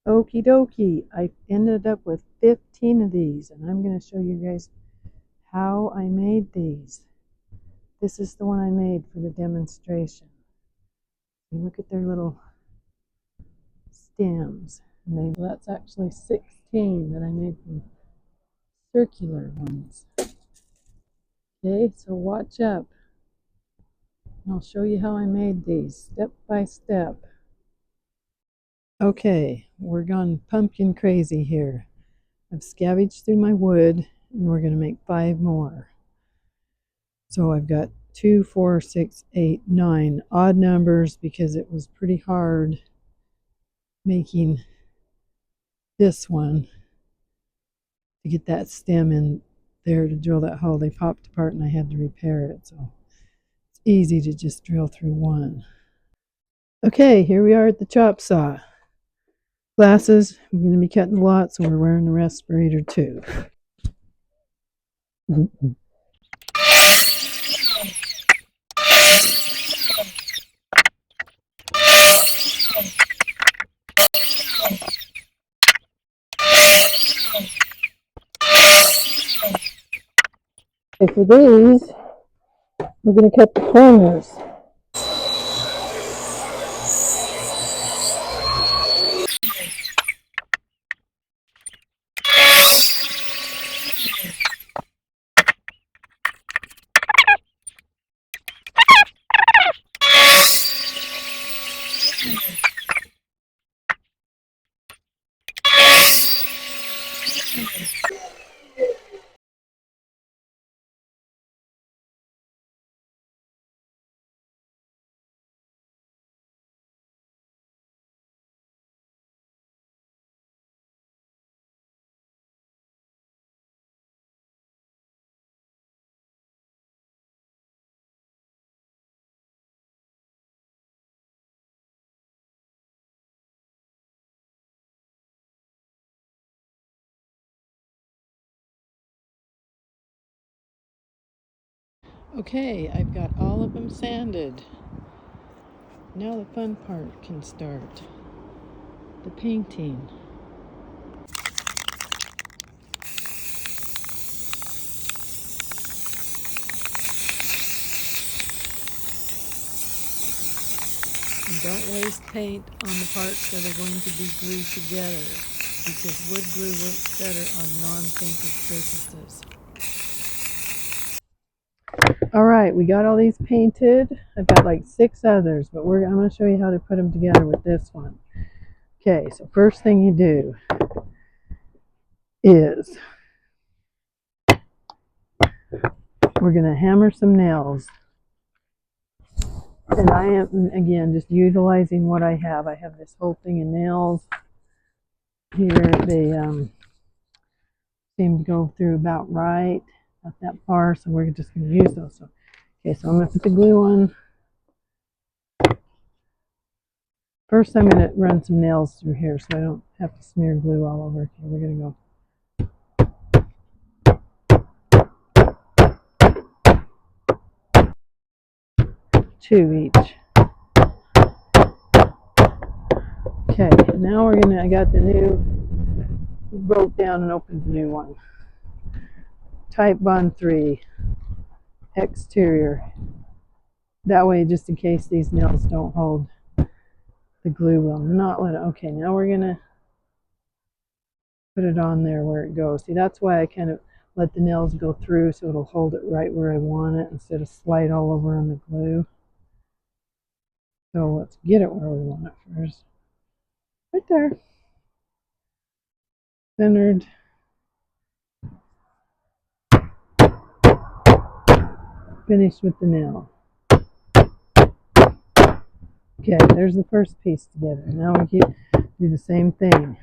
Okie dokie, I ended up with 15 of these, and I'm going to show you guys how I made these. This is the one I made for the demonstration. You look at their little stems. And that's actually 16 that I made from circular ones. Okay, so watch up. And I'll show you how I made these step by step. Okay, we're gone pumpkin crazy here. I've scavenged through my wood, and we're going to make 5 more. So I've got 2, 4, 6, 8, 9 odd numbers because it was pretty hard making this one to get that stem in there to drill that hole. They popped apart and I had to repair it, so it's easy to just drill through one. Okay, here we are at the chop saw. Glasses, we're going to be cutting a lot, so we're wearing the respirator too. Okay, for these, we're going to cut the corners. Okay, I've got all of them sanded. Now the fun part can start. The painting. And don't waste paint on the parts that are going to be glued together, because wood glue works better on non-painted surfaces. Alright, we got all these painted. I've got like 6 others, but I'm going to show you how to put them together with this one. Okay, so first thing you do is we're going to hammer some nails. And I am, again, just utilizing what I have. I have this whole thing of nails here. They seem to go through about right, not that far, so we're just going to use those. So, okay, so I'm going to put the glue on. First, I'm going to run some nails through here so I don't have to smear glue all over. Okay, we're going to go. 2 each. Okay, now we're going to, I got the new, broke down and opened the new one. Titebond III, exterior. That way, just in case these nails don't hold, the glue will not let it. Okay, now we're going to put it on there where it goes. See, that's why I kind of let the nails go through so it'll hold it right where I want it instead of slide all over on the glue. So let's get it where we want it first. Right there. Centered. Finished with the nail. Okay, there's the first piece together. Now we do the same thing.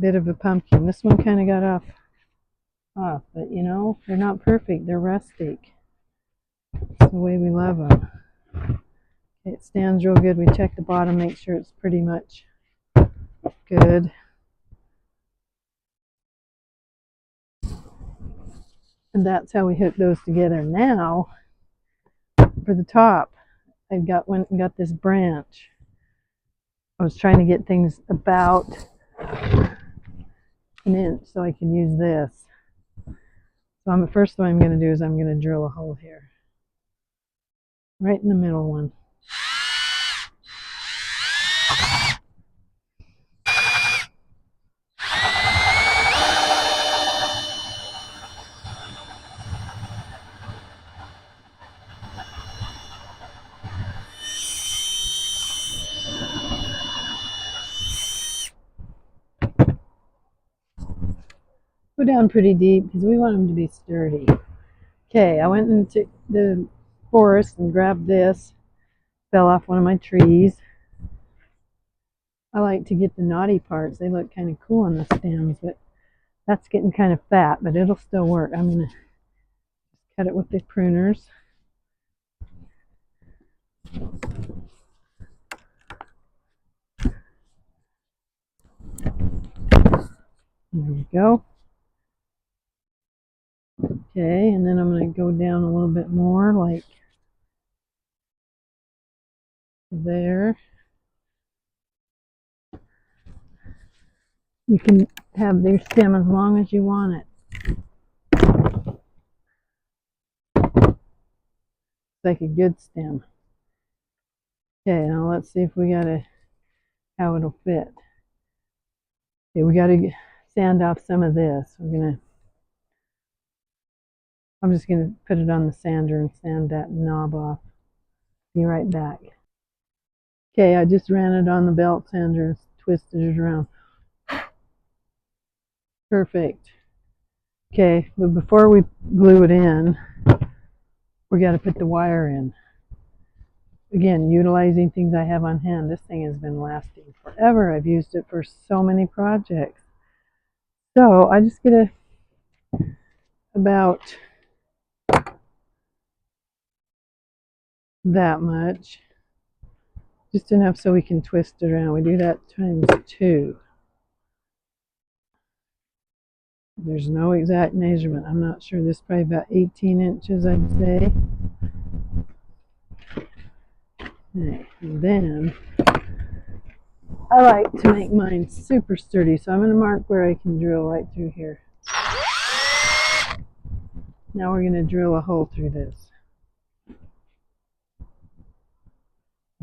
Bit of a pumpkin. This one kind of got off, but you know, they're not perfect. They're rustic. It's the way we love them. stands real good. We check the bottom, make sure it's pretty much good. And that's how we hook those together. Now, for the top, I went and got this branch. I was trying to get things about an inch so I can use this. So the first thing I'm going to do is I'm going to drill a hole here. Right in the middle one. Go down pretty deep because we want them to be sturdy. Okay, I went into the forest and grabbed this. Fell off one of my trees. I like to get the knotty parts. They look kind of cool on the stems, but that's getting kind of fat, but it'll still work. I'm going to cut it with the pruners. There we go. Okay, and then I'm going to go down a little bit more, like there. You can have their stem as long as you want it. It's like a good stem. Okay, now let's see if we got how it'll fit. Okay, we got to sand off some of this. I'm just gonna put it on the sander and sand that knob off. Be right back. Okay, I just ran it on the belt sander and twisted it around. Perfect. Okay, but before we glue it in, we got to put the wire in. Again, utilizing things I have on hand. This thing has been lasting forever. I've used it for so many projects. So I just get about that much, just enough so we can twist it around. We do that times 2. There's no exact measurement. I'm not sure. This is probably about 18 inches, I'd say. Okay, and then I like to make mine super sturdy, so I'm going to mark where I can drill right through here. Now we're going to drill a hole through this.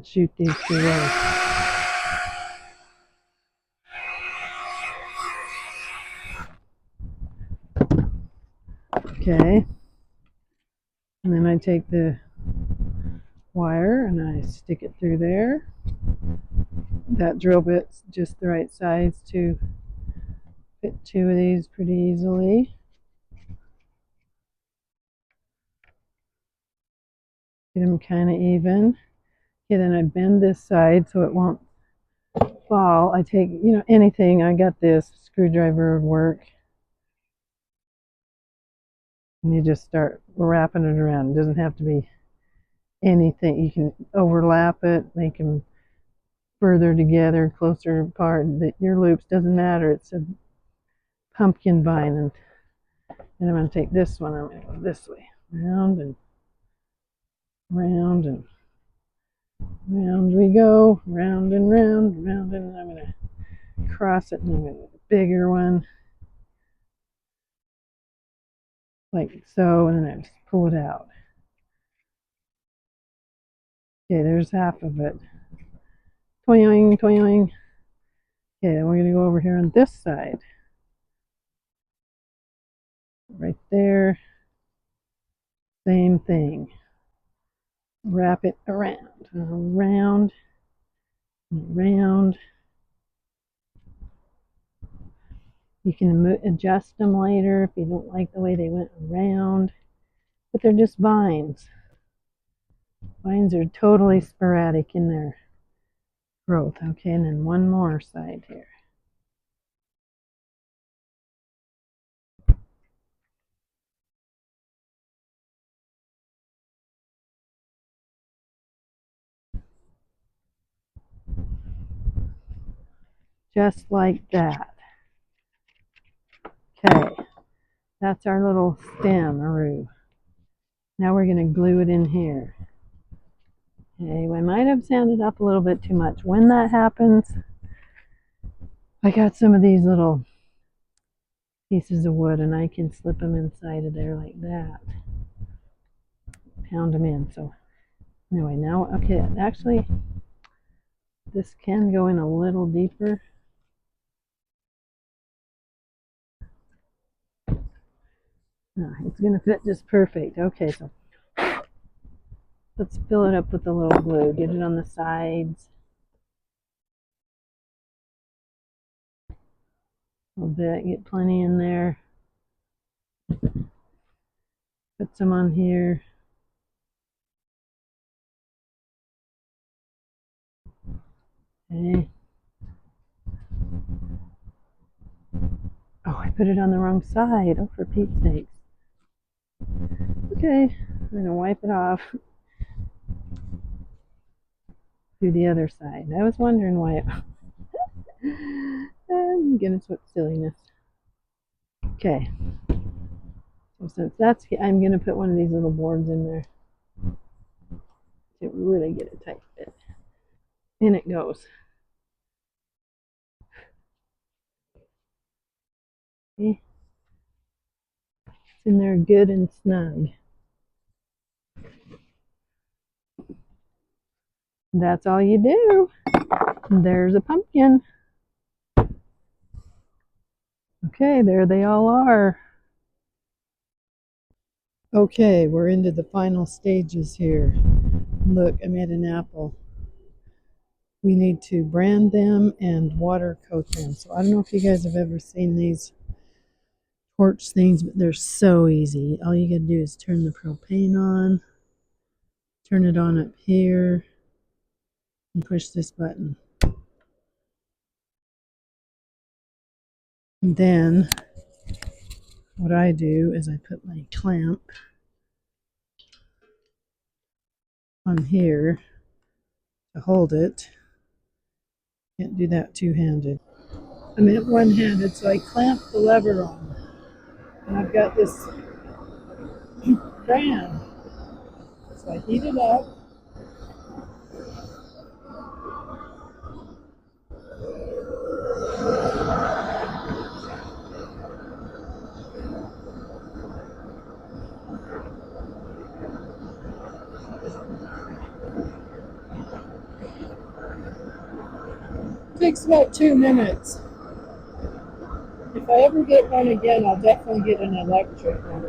Shoot these through there. Okay, and then I take the wire and I stick it through there. That drill bit's just the right size to fit 2 of these pretty easily. Get them kind of even. Okay, then I bend this side so it won't fall. I take, anything. I got this screwdriver would work. And you just start wrapping it around. It doesn't have to be anything. You can overlap it, make them further together, closer apart. Your loops doesn't matter. It's a pumpkin vine, and I'm going to take this one. I'm going to go this way, round and round and round we go, round and round, round, and I'm going to cross it, and I'm going to get a bigger one, like so, and then I just pull it out. Okay, there's half of it. Toing, toing. Okay, then we're going to go over here on this side. Right there. Same thing. Wrap it around, around, around. You can adjust them later if you don't like the way they went around, but they're just vines. Vines are totally sporadic in their growth. Okay, and then one more side here. just like that. Okay, that's our little stem. Now we're going to glue it in here. Okay, we might have sanded up a little bit too much. When that happens, I got some of these little pieces of wood and I can slip them inside of there like that. Pound them in. So anyway, now, okay, actually this can go in a little deeper. No, it's going to fit just perfect. Okay, so let's fill it up with a little glue. Get it on the sides. A little bit, get plenty in there. Put some on here. Okay. Oh, I put it on the wrong side. Oh, for Pete's sake. Okay, I'm going to wipe it off. Do the other side. I was wondering why it... oh, goodness, what silliness. Okay. So since that's... I'm going to put one of these little boards in there to really get a tight fit. In it goes. Okay. It's in there good and snug. That's all you do. There's a pumpkin. Okay, there they all are. Okay, we're into the final stages here. Look, I made an apple. We need to brand them and water coat them. So I don't know if you guys have ever seen these torch things, but they're so easy. All you gotta do is turn the propane on, turn it on up here, and push this button. And then what I do is I put my clamp on here to hold it. Can't do that two-handed. I meant one-handed, so I clamp the lever on. And I've got this brand. So I heat it up. It takes about 2 minutes. If I ever get one again, I'll definitely get an electric one.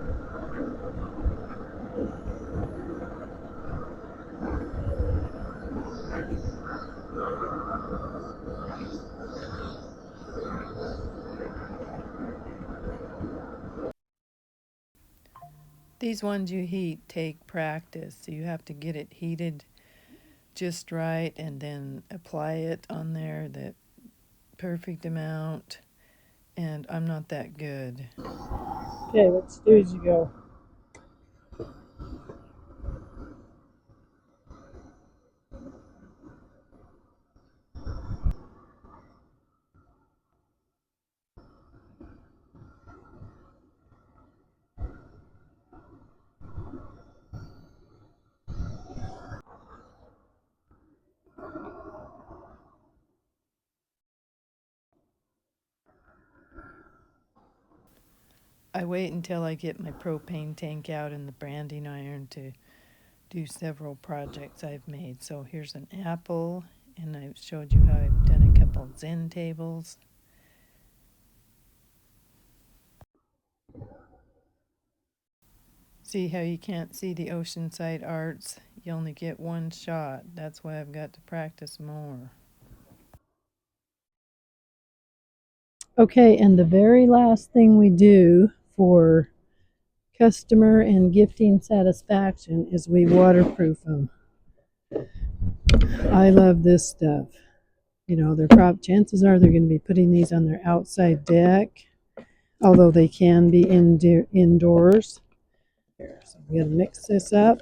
These ones you heat take practice, so you have to get it heated just right and then apply it on there, the perfect amount, and I'm not that good. Okay, let's do as you go. I wait until I get my propane tank out and the branding iron to do several projects I've made. So here's an apple, and I showed you how I've done a couple Zen tables. See how you can't see the Oceanside Arts? You only get one shot. That's why I've got to practice more. Okay, and the very last thing we do for customer and gifting satisfaction is we waterproof them. I love this stuff. You know, chances are they're going to be putting these on their outside deck, although they can be indoors. So I'm going to mix this up.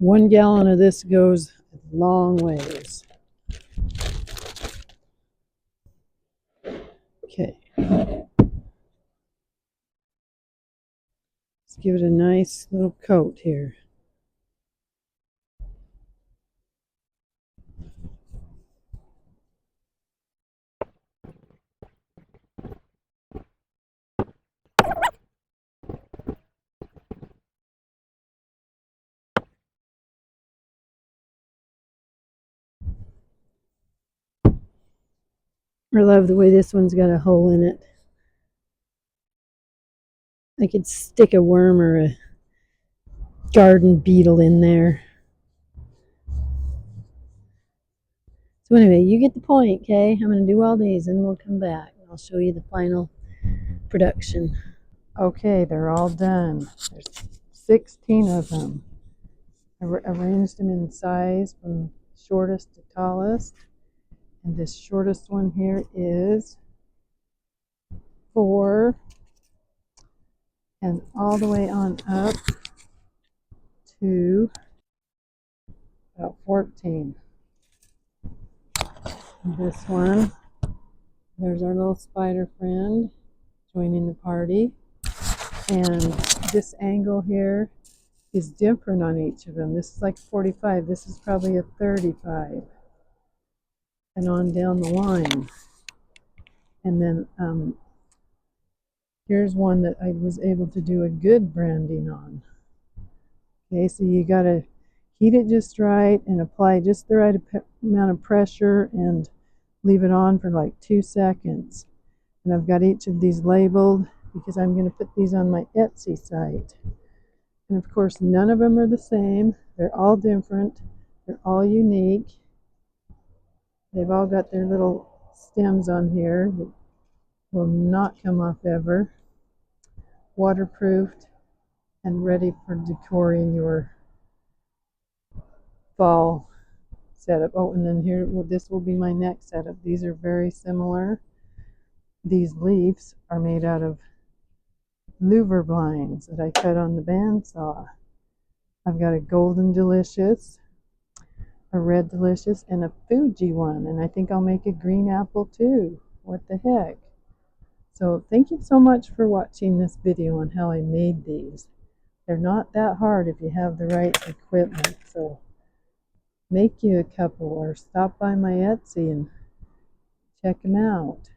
1 gallon of this goes a long ways. Okay. Let's give it a nice little coat here. I love the way this one's got a hole in it. I could stick a worm or a garden beetle in there. So anyway, you get the point, okay? I'm going to do all these and we'll come back. I'll show you the final production. Okay, they're all done. There's 16 of them. I arranged them in size from shortest to tallest. And this shortest one here is 4. And all the way on up to about 14. And this one, there's our little spider friend joining the party. And this angle here is different on each of them. This is like 45. This is probably a 35. And on down the line. And then here's one that I was able to do a good branding on. Okay, so you got to heat it just right and apply just the right amount of pressure and leave it on for like 2 seconds. And I've got each of these labeled because I'm going to put these on my Etsy site. And of course, none of them are the same. They're all different. They're all unique. They've all got their little stems on here that will not come off ever. Waterproofed and ready for decoring your fall setup. Oh, and then here, well, this will be my next setup. These are very similar. These leaves are made out of louver blinds that I cut on the bandsaw. I've got a golden delicious, a red delicious, and a Fuji one. And I think I'll make a green apple too. What the heck? So thank you so much for watching this video on how I made these. They're not that hard if you have the right equipment. So make you a couple or stop by my Etsy and check them out.